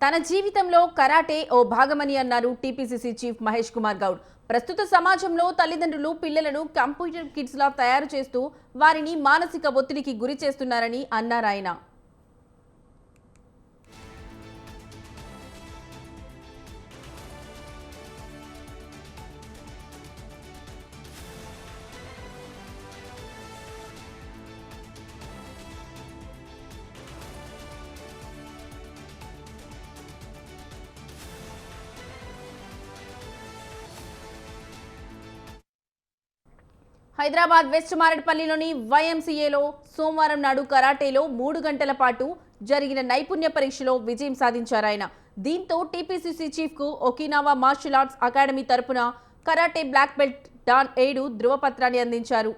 తన జీవితంలో కరాటే ఓ భాగమని అన్నారు టీపీసీసీ చీఫ్ మహేష్ కుమార్ గౌడ్. ప్రస్తుత సమాజంలో తల్లిదండ్రులు పిల్లలను కంప్యూటర్ కిడ్స్ లా తయారు చేస్తూ వారిని మానసిక ఒత్తిడికి గురి చేస్తున్నారని అన్నారాయన. హైదరాబాద్ వెస్ట్ మారేడ్పల్లిలోని వైఎంసీఏలో సోమవారం నాడు కరాటేలో 3 గంటల పాటు జరిగిన నైపుణ్య పరీక్షలో విజయం సాధించారాయన. దీంతో టీపీసీసీ చీఫ్కు ఒకినావా మార్షల్ ఆర్ట్స్ అకాడమీ తరపున కరాటే బ్లాక్ బెల్ట్ డాన్ 7 ధృవపత్రాన్ని అందించారు.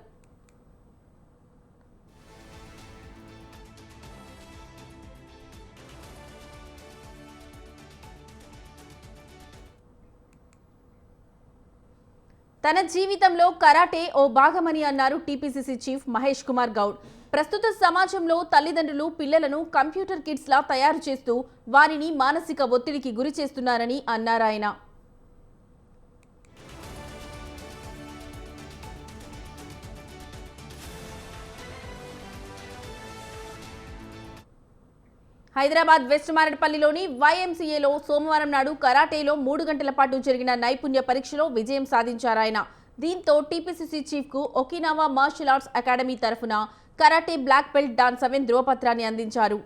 తన జీవితంలో కరాటే ఓ భాగమని అన్నారు టీపీసీసీ చీఫ్ మహేష్ కుమార్ గౌడ్. ప్రస్తుత సమాజంలో తల్లిదండ్రులు పిల్లలను కంప్యూటర్ కిడ్స్ లా తయారు చేస్తూ వారిని మానసిక ఒత్తిడికి గురి చేస్తున్నారని అన్నారాయన. హైదరాబాద్ వెస్ట్ మారేడ్పల్లిలోని వైఎంసీఏలో సోమవారం నాడు కరాటేలో 3 గంటల పాటు జరిగిన నైపుణ్య పరీక్షలో విజయం సాధించారాయన. దీంతో టీపీసీసీ చీఫ్కు ఒకినావా మార్షల్ ఆర్ట్స్ అకాడమీ తరఫున కరాటే బ్లాక్ బెల్ట్ డాన్ 7 ధృవపత్రాన్ని అందించారు.